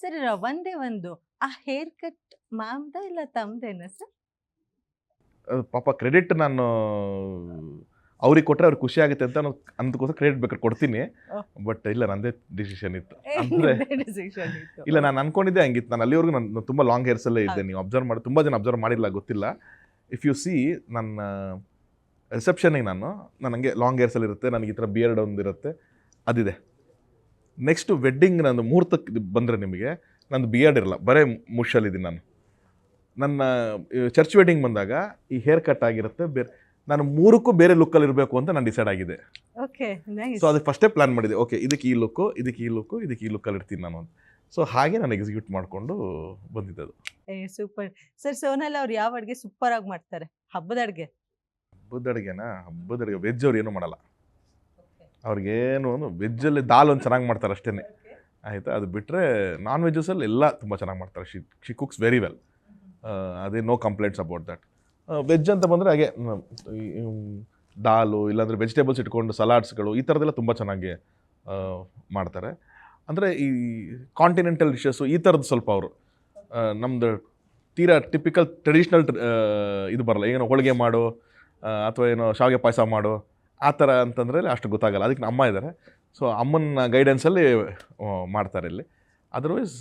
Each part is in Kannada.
ಸರ್ ಒಂದೇ ಒಂದು ಆ ಹೇರ್ ಕಟ್ ಮ್ಯಾಮ್‌ದ ಇಲ್ಲ ತಮ್ದೇನಾ ಸರ್? ಪಾಪ ಕ್ರೆಡಿಟ್ ನಾನು ಅವ್ರಿಗೆ ಕೊಟ್ಟರೆ ಅವ್ರಿಗೆ ಖುಷಿ ಆಗುತ್ತೆ ಅಂತ ಅಂದಕ್ಕೋಸ್ಕರ ಕ್ರೆಡಿಟ್ ಬೇಕಾದ್ರೆ ಕೊಡ್ತೀನಿ. ಬಟ್ ಇಲ್ಲ, ನಂದೇ ಡಿಸಿಷನ್ ಇತ್ತು. ಅಂದರೆ ಡಿಸಿಷನ್ ಇತ್ತು. ಇಲ್ಲ, ನಾನು ಅನ್ಕೊಂಡಿದ್ದೆ ಹಂಗಿತ್ತು. ನಾನು ಅಲ್ಲಿವರೆಗೂ ನಾನು ತುಂಬ ಲಾಂಗ್ ಹೇರ್ಸಲ್ಲೇ ಇದ್ದೆ. ನೀವು ಅಬ್ಸರ್ವ್ ಮಾಡಿ, ತುಂಬ ಜನ ಅಬ್ಸರ್ವ್ ಮಾಡಿಲ್ಲ, ಗೊತ್ತಿಲ್ಲ. ಇಫ್ ಯು ಸಿ ನನ್ನ ರಿಸೆಪ್ಷನಿಗೆ ನಾನು ಹಂಗೆ ಲಾಂಗ್ ಹೇರ್ಸಲ್ಲಿ ಇರುತ್ತೆ, ನನಗೆ ಈ ಥರ ಬಿಯರ್ಡ್ ಒಂದಿರುತ್ತೆ, ಅದಿದೆ. ನೆಕ್ಸ್ಟು ವೆಡ್ಡಿಂಗ್ ನಂದು ಮುಹೂರ್ತಕ್ಕೆ ಬಂದರೆ ನಿಮಗೆ ನಂದು ಬಿಯರ್ಡ್ ಇರಲ್ಲ, ಬರೀ ಮುಷಲ್ಲಿದ್ದೀನಿ ನಾನು. ನನ್ನ ಚರ್ಚ್ ವೆಡ್ಡಿಂಗ್ ಬಂದಾಗ ಈ ಹೇರ್ ಕಟ್ ಆಗಿರುತ್ತೆ, ಬೇರೆ ನಾನು ಮೂರಕ್ಕೂ ಬೇರೆ ಲುಕ್ಕಲ್ಲಿ ಇರಬೇಕು ಅಂತ ನಾನು ಡಿಸೈಡ್ ಆಗಿದೆ. Okay, nice. ಸೊ ಅದಕ್ಕೆ ಫಸ್ಟೇ ಪ್ಲ್ಯಾನ್ ಮಾಡಿದೆ, ಓಕೆ ಇದಕ್ಕೆ ಈ ಲುಕ್ಕು, ಇದಕ್ಕೆ ಈ ಲುಕ್ಕು, ಇದಕ್ಕೆ ಈ ಲುಕ್ಕಲ್ಲಿ ಇರ್ತೀನಿ ನಾನು ಅಂತ. ಸೊ ಹಾಗೆ ನಾನು ಎಕ್ಸಿಕ್ಯೂಟ್ ಮಾಡಿಕೊಂಡು ಬಂದಿದ್ದದು. Super sir. ಸೋನಲ್ ಅವ್ರು ಯಾವ ಅಡುಗೆ ಸೂಪರ್ ಆಗಿ ಮಾಡ್ತಾರೆ? ಹಬ್ಬದ ಅಡುಗೆ. ಹಬ್ಬದ ಅಡುಗೆ ವೆಜ್ ಅವ್ರು ಏನೂ ಮಾಡಲ್ಲ. ಅವ್ರಿಗೇನು ವೆಜ್ಜಲ್ಲಿ ದಾಲ್ ಒಂದು ಚೆನ್ನಾಗಿ ಮಾಡ್ತಾರೆ ಅಷ್ಟೇ, ಆಯಿತಾ. ಅದು ಬಿಟ್ಟರೆ ನಾನ್ ವೆಜ್ಜಸಲ್ಲಿ ಎಲ್ಲ ತುಂಬ ಚೆನ್ನಾಗಿ ಮಾಡ್ತಾರೆ. She cooks very well. ಅದೇ no complaints about that. Veg ಅಂತ ಬಂದರೆ ಹಾಗೆ ದಾಲು, ಇಲ್ಲಾಂದರೆ ವೆಜಿಟೇಬಲ್ಸ್ ಇಟ್ಕೊಂಡು ಸಲಾಡ್ಸ್ಗಳು, ಈ ಥರದ್ದೆಲ್ಲ ತುಂಬ ಚೆನ್ನಾಗಿ ಮಾಡ್ತಾರೆ. ಅಂದರೆ ಈ ಕಾಂಟಿನೆಂಟಲ್ ಡಿಶಸ್ಸು ಈ ಥರದ್ದು ಸ್ವಲ್ಪ ಅವರು ನಮ್ಮದು ತೀರಾ ಟಿಪಿಕಲ್ ಟ್ರೆಡಿಷ್ನಲ್ ಇದು ಬರಲ್ಲ. ಏನೋ ಹೋಳಿಗೆ ಮಾಡು ಅಥವಾ ಏನೋ ಶಾವಿಗೆ ಪಾಯಸ ಮಾಡು ಆ ಥರ ಅಂತಂದರೆ ಅಷ್ಟು ಗೊತ್ತಾಗಲ್ಲ. ಅದಕ್ಕೆ ಅಮ್ಮ ಇದ್ದಾರೆ, ಸೊ ಅಮ್ಮನ ಗೈಡೆನ್ಸಲ್ಲಿ ಮಾಡ್ತಾರೆ ಇಲ್ಲಿ. Otherwise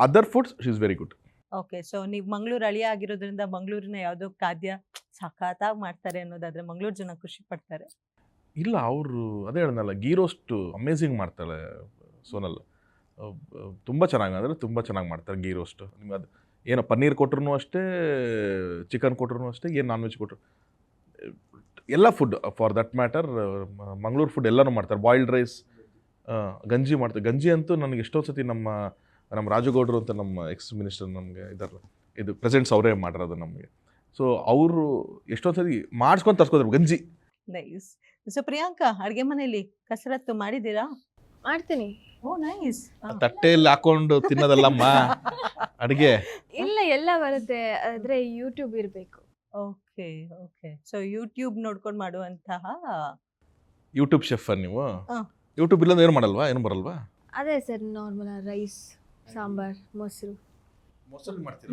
other foods she is very good. Okay, so ನೀವು ಮಂಗಳೂರು ಅಳಿಯ ಆಗಿರೋದ್ರಿಂದ ಮಂಗಳೂರಿನ ಯಾವುದೋ ಖಾದ್ಯ ಸಖತ್ತಾಗಿ ಮಾಡ್ತಾರೆ ಅನ್ನೋದಾದರೆ ಮಂಗಳೂರು ಜನ ಖುಷಿ ಪಡ್ತಾರೆ. ಇಲ್ಲ, ಅವರು ಅದೇ ಹೇಳಿದ್ನಲ್ಲ, ಗೀ ರೋಸ್ಟ್ ಅಮೇಝಿಂಗ್ ಮಾಡ್ತಾಳೆ ಸೋನಲ್. ತುಂಬ ಚೆನ್ನಾಗಿ, ಅಂದರೆ ತುಂಬ ಚೆನ್ನಾಗಿ ಮಾಡ್ತಾರೆ ಗೀ ರೋಸ್ಟ್. ನಿಮ್ಗೆ ಅದು ಏನೋ ಪನ್ನೀರ್ ಕೊಟ್ರು ಅಷ್ಟೇ, ಚಿಕನ್ ಕೊಟ್ರು ಅಷ್ಟೇ, ಏನು ನಾನ್ ವೆಜ್ ಕೊಟ್ಟರು, ಎಲ್ಲ food for that matter Mangaluru food ಎಲ್ಲನೂ ಮಾಡ್ತಾರೆ. ಬಾಯ್ಲ್ಡ್ ರೈಸ್, ಗಂಜಿ ಮಾಡ್ತಾರೆ. ಗಂಜಿ ಅಂತೂ ನನಗೆ ಎಷ್ಟೊಂದು ಸತಿ ನಮ್ಮ ರಾಜುಗೌಡರು ಅಂತ ನಮ್ಮ ಎಕ್ಸ್ ಮಿನಿಸ್ಟರ್ ನಮಗೆ ಇದಾರಲ್ಲ, ಇದು ಪ್ರೆಸೆಂಟ್ಸ್ ಅವರೇ ಮಾಡಿರೋದು ನಮಗೆ. ಸೊ ಅವರು ಎಷ್ಟೊಂದು ಸತಿ ಮಾಡಿಸ್ಕೊಂಡು ತರ್ಸ್ಕೋದ್ರು ಗಂಜಿ. ನೈಸ್. ಸೊ ಪ್ರಿಯಾಂಕಾ, ಅಡುಗೆ ಮನೆಯಲ್ಲಿ ಕಸರತ್ತು ಮಾಡಿದ್ದೀರಾ? ಮಾಡ್ತೀನಿ. ಓ ನೈಸ್. ತಟ್ಟೆಯಲ್ಲಿ ಹಾಕೊಂಡು ತಿನ್ನೋದಲ್ಲಮ್ಮ ಅಡುಗೆ. ಇಲ್ಲ, ಎಲ್ಲ ಬರುತ್ತೆ, ಆದ್ರೆ ಯೂಟ್ಯೂಬ್ ಇರಬೇಕು. Okay okay. ಸೊ ಯೂಟ್ಯೂಬ್ ನೋಡ್ಕೊಂಡು ಮಾಡುವಂತಹ ಯೂಟ್ಯೂಬ್ ಶೆಫ್ ನೀವು? ಹಾ. ಯೂಟ್ಯೂಬ್ ಇಲ್ಲಂದ್ರೆ ಏನು ಮಾಡಲ್ವಾ, ಏನು ಬರಲ್ವಾ? ಅದೇ ಸರ್, ನಾರ್ಮಲ್ ರೈಸ್, ಸಾಂಬಾರ್, ಮೊಸರು,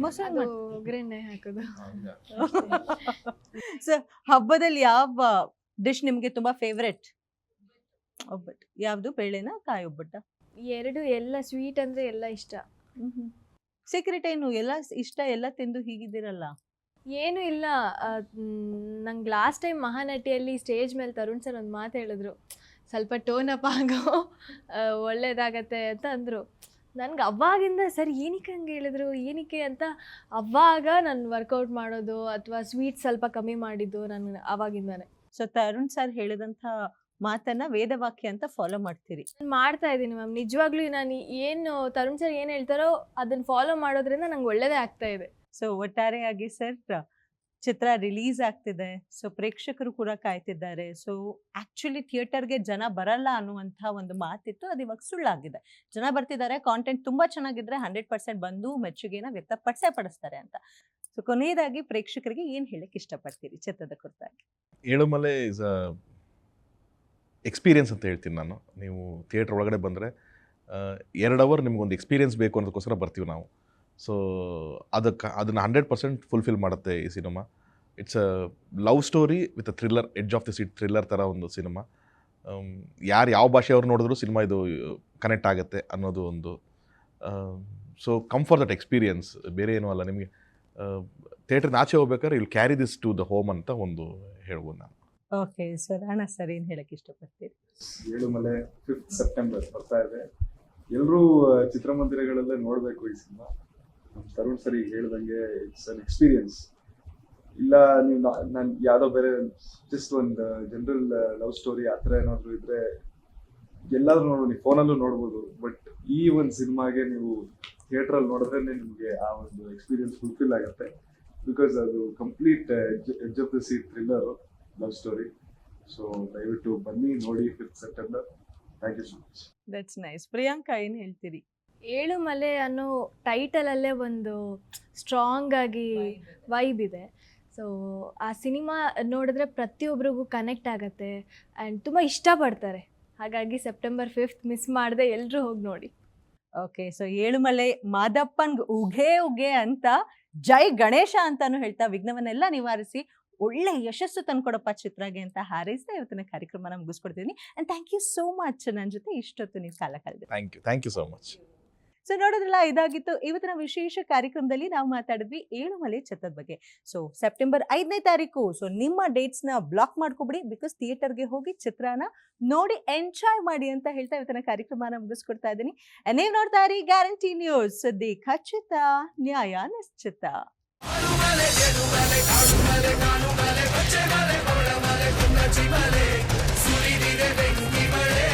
ಮೊಸರು ಅದು ಒಗ್ಗರಣೆ ಹಾಕೋದು. ಸೊ ಹಬ್ಬದಲ್ಲಿ ಯಾವ ಡಿಶ್ ನಿಮಗೆ ತುಂಬಾ ಫೇವ್ರೆಟ್? ಒಬ್ಬಟ್ಟು. ಯಾವುದು, ಬೇಳೆನಾ ಕಾಯಿ ಒಬ್ಬಟ್ಟ? ಎರಡು, ಎಲ್ಲ ಸ್ವೀಟ್ ಅಂದ್ರೆ ಎಲ್ಲ ಇಷ್ಟ. ಸೀಕ್ರೆಟ್ ಏನು? ಎಲ್ಲ ಇಷ್ಟ, ಎಲ್ಲ ತಿಂದು ಹೀಗಿದ್ದೀರಲ್ಲ? ಏನು ಇಲ್ಲ, ನಂಗೆ ಲಾಸ್ಟ್ ಟೈಮ್ ಮಹಾನಟಿಯಲ್ಲಿ ಸ್ಟೇಜ್ ಮೇಲೆ ತರುಣ್ ಸರ್ ಒಂದು ಮಾತು ಹೇಳಿದ್ರು, ಸ್ವಲ್ಪ ಟೋನ್ ಅಪ್ ಆಗೋ, ಒಳ್ಳೇದಾಗತ್ತೆ ಅಂತ ಅಂದರು. ನನಗೆ ಅವಾಗಿಂದ ಸರ್ ಏನಕ್ಕೆ ಹಂಗೆ ಹೇಳಿದ್ರು, ಏನಕ್ಕೆ ಅಂತ ಅವಾಗ ನಾನು ವರ್ಕೌಟ್ ಮಾಡೋದು ಅಥವಾ ಸ್ವೀಟ್ ಸ್ವಲ್ಪ ಕಮ್ಮಿ ಮಾಡಿದ್ದು ನಾನು ಅವಾಗಿಂದಾನೆ. ಸೊ ತರುಣ್ ಸರ್ ಹೇಳಿದಂಥ ಮಾತನ್ನ ವೇದವಾಕ್ಯ ಅಂತ ಫಾಲೋ ಮಾಡ್ತೀರಿ? ಮಾಡ್ತಾ ಇದ್ದೀನಿ ಮ್ಯಾಮ್, ನಿಜವಾಗ್ಲೂ ನಾನು ಏನು ತರುಣ್ ಸರ್ ಏನು ಹೇಳ್ತಾರೋ ಅದನ್ನು ಫಾಲೋ ಮಾಡೋದ್ರಿಂದ ನಂಗೆ ಒಳ್ಳೇದೇ ಆಗ್ತಾ ಇದೆ. ಸೊ ಒಟ್ಟಾರೆಯಾಗಿ ಸರ್ ಚಿತ್ರ ರಿಲೀಸ್ ಆಗ್ತಿದೆ, ಸೊ ಪ್ರೇಕ್ಷಕರು ಕೂಡ ಕಾಯ್ತಿದ್ದಾರೆ. ಸೊ ಆ್ಯಕ್ಚುಲಿ ಥಿಯೇಟರ್ಗೆ ಜನ ಬರಲ್ಲ ಅನ್ನುವಂಥ ಒಂದು ಮಾತಿತ್ತು, ಅದು ಇವಾಗ ಸುಳ್ಳಾಗಿದೆ. ಜನ ಬರ್ತಿದ್ದಾರೆ, ಕಾಂಟೆಂಟ್ ತುಂಬ ಚೆನ್ನಾಗಿದ್ರೆ 100% ಬಂದು ಮೆಚ್ಚುಗೆನ ವ್ಯಕ್ತಪಡಿಸ್ತಾರೆ ಅಂತ. ಸೊ ಕೊನೆಯದಾಗಿ ಪ್ರೇಕ್ಷಕರಿಗೆ ಏನು ಹೇಳಕ್ಕೆ ಇಷ್ಟಪಡ್ತೀರಿ ಚಿತ್ರದ ಕುರಿತಾಗಿ? ಏಳುಮಲೆ ಇಸ್ ಅ ಎಕ್ಸ್ಪೀರಿಯನ್ಸ್ ಅಂತ ಹೇಳ್ತೀನಿ ನಾನು. ನೀವು ಥಿಯೇಟ್ರ್ ಒಳಗಡೆ ಬಂದರೆ 2 ಅವರ್ ನಿಮ್ಗೊಂದು ಎಕ್ಸ್ಪೀರಿಯನ್ಸ್ ಬೇಕು ಅನ್ನೋದಕ್ಕೋಸ್ಕರ ಬರ್ತೀವಿ ನಾವು. ಸೊ ಅದನ್ನು 100% ಫುಲ್ಫಿಲ್ ಮಾಡುತ್ತೆ ಈ cinema. It's a love story with a thriller, edge of the seat thriller ಥರ ಒಂದು ಸಿನಿಮಾ. ಯಾರು ಯಾವ ಭಾಷೆಯವ್ರು ನೋಡಿದ್ರು ಸಿನಿಮಾ ಇದು ಕನೆಕ್ಟ್ ಆಗುತ್ತೆ ಅನ್ನೋದು ಒಂದು. So come for that experience, ಬೇರೆ ಏನೂ ಅಲ್ಲ. ನಿಮಗೆ ಥಿಯೇಟ್ರಿಂದ ಆಚೆ ಹೋಗ್ಬೇಕಾದ್ರೆ ಇಲ್ಲಿ carry this to the home ಅಂತ ಒಂದು ಹೇಳ್ಬೋದು ನಾನು. ಓಕೆ ಸರ್, ಅಣ್ಣ ಸರ್ ಏನು ಹೇಳಕ್ಕೆ ಇಷ್ಟಪಡ್ತೀರಿ? ಏಳುಮಲೆ 5th ಸೆಪ್ಟೆಂಬರ್ ಬರ್ತಾ ಇದೆ. ಎಲ್ಲರೂ ಚಿತ್ರಮಂದಿರಗಳಲ್ಲೇ ನೋಡಬೇಕು ಈ ಸಿನಿಮಾ. ತರುಣ್ ಸರಿ ಹೇಳ್ದಂಗೆ ಇಟ್ಸ್ ಅನ್ ಎಕ್ಸ್ಪೀರಿಯನ್ಸ್. ಇಲ್ಲ ನೀವು ನಾನು ಯಾವುದೋ ಬೇರೆ ಜಸ್ಟ್ ಒಂದು ಜನರಲ್ ಲವ್ ಸ್ಟೋರಿ ಆ ಥರ ಏನಾದರೂ ಇದ್ರೆ ಎಲ್ಲಾದ್ರೂ ನೋಡ್ಬೋದು, ನೀವು ಫೋನಲ್ಲೂ ನೋಡ್ಬೋದು. ಬಟ್ ಈ ಒಂದು ಸಿನಿಮಾಗೆ ನೀವು ಥಿಯೇಟ್ರಲ್ಲಿ ನೋಡಿದ್ರೆ ನಿಮಗೆ ಆ ಒಂದು ಎಕ್ಸ್ಪೀರಿಯನ್ಸ್ ಫುಲ್ಫಿಲ್ ಆಗುತ್ತೆ. ಬಿಕಾಸ್ ಅದು complete edge of the seat thriller love story. So ದಯವಿಟ್ಟು ಬನ್ನಿ ನೋಡಿ 5th September. Thank you so much. That's nice. Priyanka ಏನು ಹೇಳ್ತೀರಿ? ಏಳುಮಲೆ ಅನ್ನೋ ಟೈಟಲಲ್ಲೇ ಒಂದು ಸ್ಟ್ರಾಂಗ್ ಆಗಿ ವೈಬ್ ಇದೆ. ಸೊ ಆ ಸಿನಿಮಾ ನೋಡಿದ್ರೆ ಪ್ರತಿಯೊಬ್ಬರಿಗೂ ಕನೆಕ್ಟ್ ಆಗುತ್ತೆ ಆ್ಯಂಡ್ ತುಂಬ ಇಷ್ಟಪಡ್ತಾರೆ. ಹಾಗಾಗಿ ಸೆಪ್ಟೆಂಬರ್ 5th ಮಿಸ್ ಮಾಡದೆ ಎಲ್ಲರೂ ಹೋಗಿ ನೋಡಿ. ಓಕೆ, ಸೊ ಏಳುಮಲೆ ಮಾದಪ್ಪನ್ ಉಘೆ ಉಘೆ ಅಂತ ಜೈ ಗಣೇಶ ಅಂತಾನು ಹೇಳ್ತಾ ವಿಘ್ನವನ್ನೆಲ್ಲ ನಿವಾರಿಸಿ ಒಳ್ಳೆ ಯಶಸ್ಸು ತಂದ್ಕೊಡಪ್ಪ ಚಿತ್ರಗೆ ಅಂತ ಹಾರೈಸ್ತಾ ಇವತ್ತಿನ ಕಾರ್ಯಕ್ರಮನ ಮುಗಿಸ್ಕೊಡ್ತೀನಿ. And thank you so much ನನ್ನ ಜೊತೆ ಇಷ್ಟೊತ್ತು ನೀವು ಕಾಲ ಕಳೆದು. Thank you so much. So ನೋಡೋದ್ರಲ್ಲ, ಇದಾಗಿತ್ತು ಇವತ್ತಿನ ವಿಶೇಷ ಕಾರ್ಯಕ್ರಮದಲ್ಲಿ ನಾವು ಮಾತಾಡಿದ್ವಿ ಏಳುಮಲೆ ಚಿತ್ರದ ಬಗ್ಗೆ. ಸೊ ಸೆಪ್ಟೆಂಬರ್ 5ನೇ ತಾರೀಕು. ಸೊ ನಿಮ್ಮ ಡೇಟ್ಸ್ನ ಬ್ಲಾಕ್ ಮಾಡ್ಕೊಬಿಡಿ, ಬಿಕಾಸ್ ಥಿಯೇಟರ್ಗೆ ಹೋಗಿ ಚಿತ್ರನ ನೋಡಿ ಎಂಜಾಯ್ ಮಾಡಿ ಅಂತ ಹೇಳ್ತಾ ಇವತ್ತಿನ ಕಾರ್ಯಕ್ರಮನ ಮುಗಿಸ್ಕೊಡ್ತಾ ಇದ್ದೀನಿ. ನೀವು ನೋಡ್ತಾ ಇರಿ ಗ್ಯಾರಂಟಿ ನ್ಯೂಸ್, ಸುದ್ದಿ ಖಚಿತ, ನ್ಯಾಯ ನಿಶ್ಚಿತ. ಸುರಿದಿದೆ ಬೆಂಕಿ ಮಳೆ.